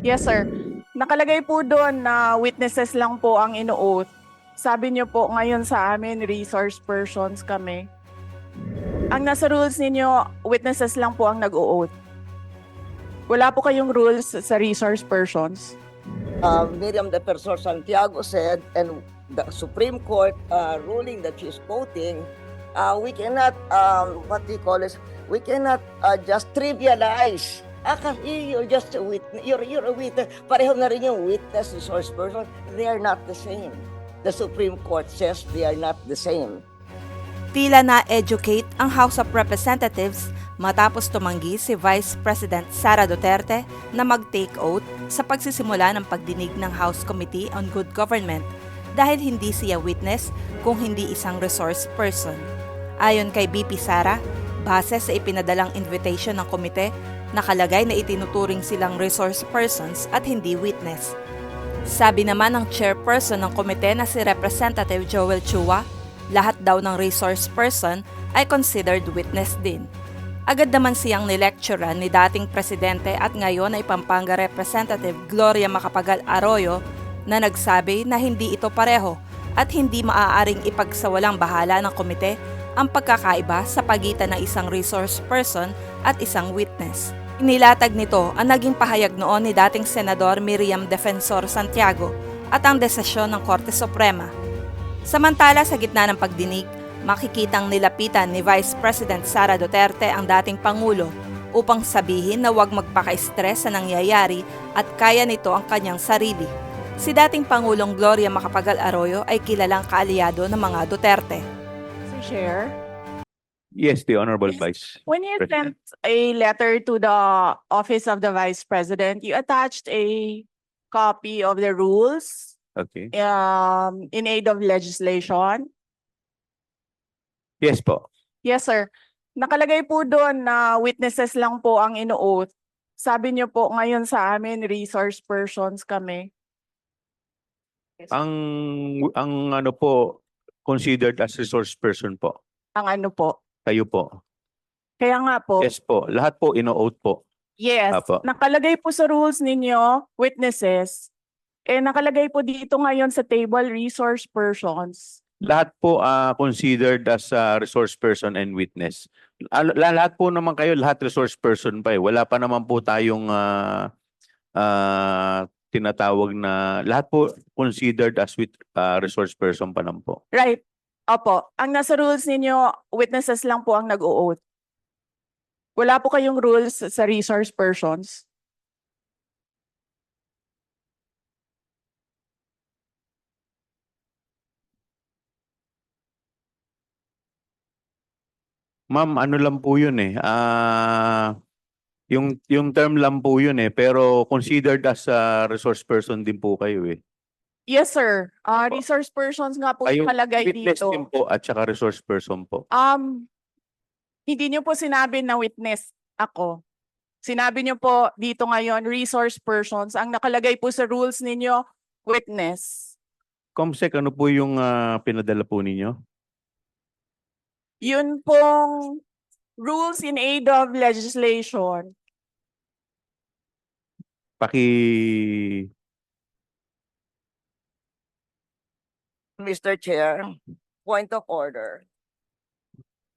Yes, sir. Nakalagay po doon na witnesses lang po ang ino-oath. Sabi niyo po ngayon sa amin, resource persons kami. Ang nasa rules ninyo, witnesses lang po ang nag-o-oath. Wala po kayong rules sa resource persons. Miriam de Persor Santiago said, and the Supreme Court ruling that she's quoting, we cannot, what do you call this? We cannot just trivialize. Kasi you're just a witness. You're a witness. Pareho na rin yung witness, resource person. They are not the same. The Supreme Court says they are not the same. Tila na-educate ang House of Representatives matapos tumanggi si Vice President Sara Duterte na mag-take oath sa pagsisimula ng pagdinig ng House Committee on Good Government dahil hindi siya witness kung hindi isang resource person. Ayon kay BP Sara, base sa ipinadalang invitation ng komite, nakalagay na itinuturing silang resource persons at hindi witness. Sabi naman ng chairperson ng komite na si Representative Chua, lahat daw ng resource person ay considered witness din. Agad naman siyang nilecturan ni dating presidente at ngayon ay Pampanga Representative Gloria Arroyo na nagsabi na hindi ito pareho at hindi maaaring ipagsawalang bahala ng komite ang pagkakaiba sa pagitan ng isang resource person at isang witness. Inilatag nito ang naging pahayag noon ni dating Senador Miriam Defensor Santiago at ang desisyon ng Korte Suprema. Samantala sa gitna ng pagdinig, makikitang nilapitan ni Vice President Sara Duterte ang dating Pangulo upang sabihin na huwag magpaka-stress sa nangyayari at kaya nito ang kanyang sarili. Si dating Pangulong Gloria Arroyo ay kilalang kaalyado ng mga Duterte. Mr. Chair, Yes, the Honorable Vice when you President. sent a letter to the Office of the Vice President, you attached a copy of the rules Okay. in aid of legislation. Yes po. Yes, sir. Nakalagay po doon na witnesses lang po ang ino-oath. Sabi niyo po ngayon sa amin, resource persons kami. Ang ano po considered as resource person po. Ang ano po. Kayo po. Kaya nga po. Yes po. Lahat po ino-oath po. Yes. Apo. Nakalagay po sa rules ninyo, witnesses. Nakalagay po dito ngayon sa table, resource persons. Lahat po considered as resource person and witness. Lahat po naman kayo, lahat resource person pa eh. Wala pa naman po tayong tinatawag na lahat po considered as resource person pa naman po. Right. Opo. Ang nasa rules ninyo, witnesses lang po ang nag-o-oath. Wala po kayong rules sa resource persons. Ma'am, ano lang po yun eh. Yung term lang po yun eh. Pero considered as a resource person din po kayo eh. Yes, sir. Resource persons nga po Kayong nakalagay witness dito. din po at saka resource person po. Hindi niyo po sinabi na witness ako. Sinabi niyo po dito ngayon, resource persons. Ang nakalagay po sa rules ninyo, witness. Comsec, ano po yung pinadala po ninyo? Yun pong rules in aid of legislation. Mr. Chair, point of order.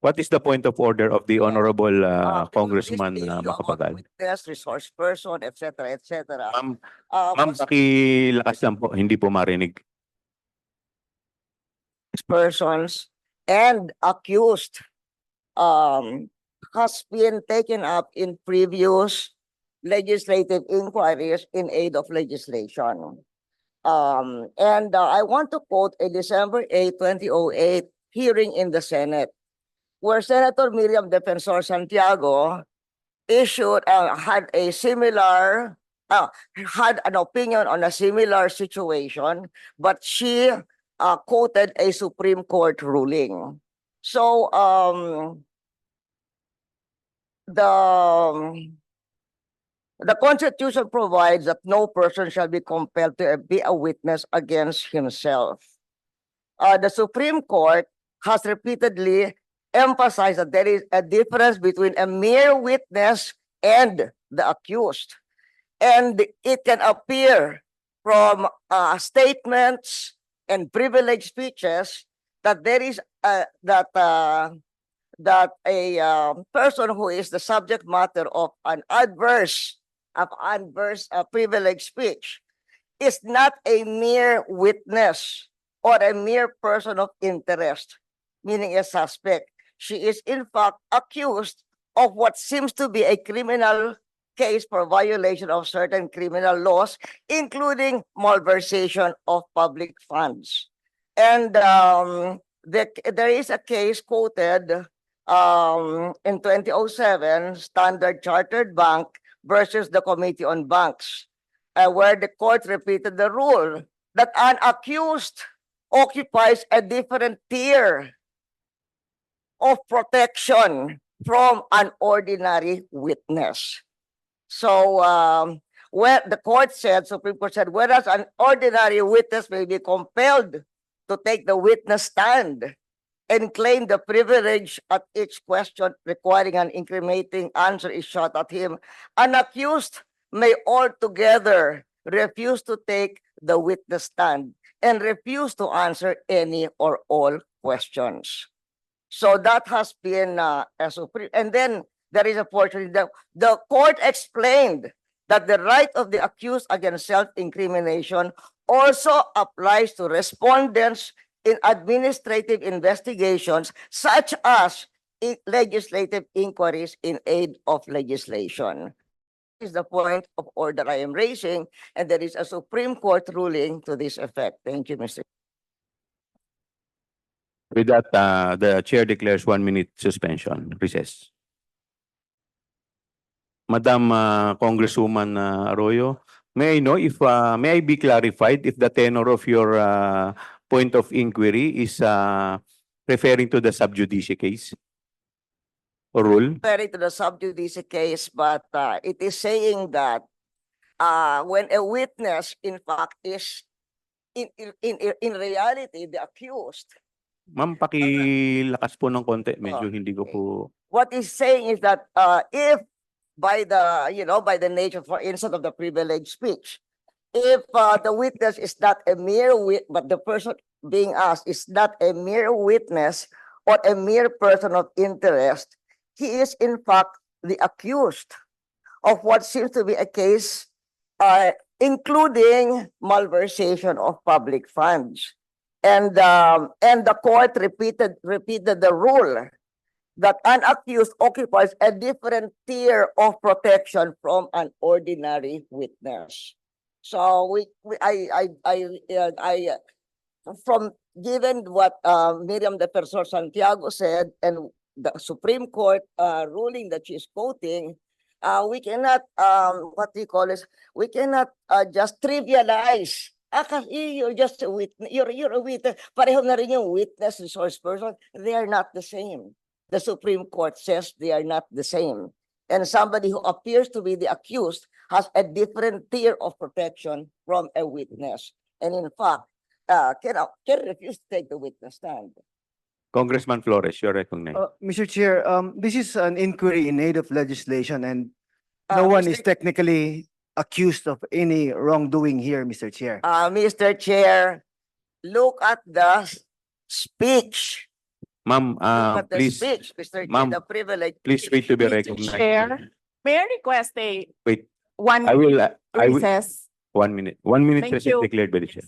What is the point of order of the Honorable Congressman This issue about Macapagal? witness, resource person, etc., etc. Ma'am, pakilakas lang po, hindi po marinig. Persons and accused has been taken up in previous legislative inquiries in aid of legislation. I want to quote a December 8, 2008 hearing in the Senate, where Senator Miriam Defensor Santiago had an opinion on a similar situation, but she quoted a Supreme Court ruling. So the Constitution provides that no person shall be compelled to be a witness against himself. The Supreme Court has repeatedly emphasized that there is a difference between a mere witness and the accused. and it can appear from statements and privileged speeches that there is that a person who is the subject matter of an adverse privileged speech is not a mere witness or a mere person of interest, meaning a suspect. She is in fact accused of what seems to be a criminal case for violation of certain criminal laws, including malversation of public funds. And there is a case quoted in 2007, Standard Chartered Bank versus the Committee on Banks, where the court repeated the rule that an accused occupies a different tier of protection from an ordinary witness. So, where the court said, Supreme Court said, whereas an ordinary witness may be compelled to take the witness stand and claim the privilege at each question requiring an incriminating answer is shot at him, an accused may altogether refuse to take the witness stand and refuse to answer any or all questions. So that has been a supreme, and then there is a portion that the court explained that the right of the accused against self-incrimination also applies to respondents in administrative investigations, such as legislative inquiries in aid of legislation. Is the point of order I am raising, and there is a Supreme Court ruling to this effect. Thank you, Mr. With that, the chair declares 1 minute suspension, recess. Madam Congresswoman Arroyo, may I know if may I be clarified if the tenor of your point of inquiry is referring to the sub judice case or rule? Referring to the sub judice case, but it is saying that when a witness, in fact, is in reality the accused. Ma'am, pakilakas po ng konti. Medyo hindi ko po... What he's saying is that if by the, by the nature, for instance, of the privileged speech, if the witness is not a mere but the person being asked is not a mere witness or a mere person of interest, he is in fact the accused of what seems to be a case including malversation of public funds. And the court repeated the rule that an accused occupies a different tier of protection from an ordinary witness. So from given what Miriam Defensor Santiago said and the Supreme Court ruling that she's quoting, we cannot we cannot just trivialize. Kasi you're just a witness, you're a witness. Pareho na rin yung witness, resource person. They are not the same. The Supreme Court says they are not the same. And somebody who appears to be the accused has a different tier of protection from a witness. And in fact, can refuse to take the witness stand. Congressman Flores, you're recognized. Mr. Chair, this is an inquiry in aid of legislation and no one is technically accused of any wrongdoing here, Mr. Chair. Mr. Chair, look at the speech. Ma'am, Look at the please, speech, Mr. Chair, ma'am, the privilege. please wait to be Mr. recognized. Chair, may I request a Wait, one I will, recess? 1 minute. 1 minute Thank recess you. declared by the chair.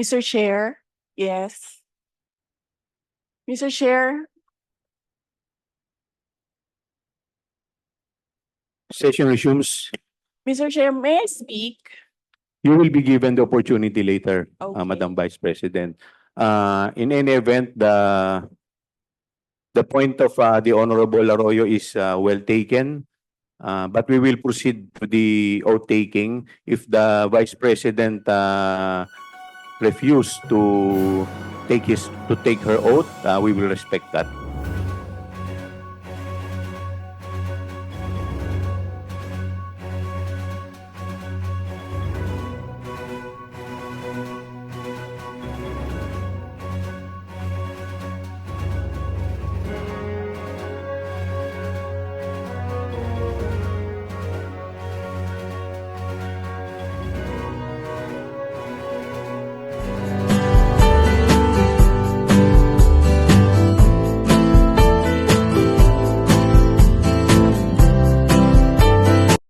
Mr. Chair, yes. Mr. Chair, Session resumes. Mr. Chair, may I speak? You will be given the opportunity later, Okay. Madam Vice President. In any event, the point of the Honorable Arroyo is well taken. But we will proceed to the oath taking. If the Vice President refuse to take her oath, we will respect that.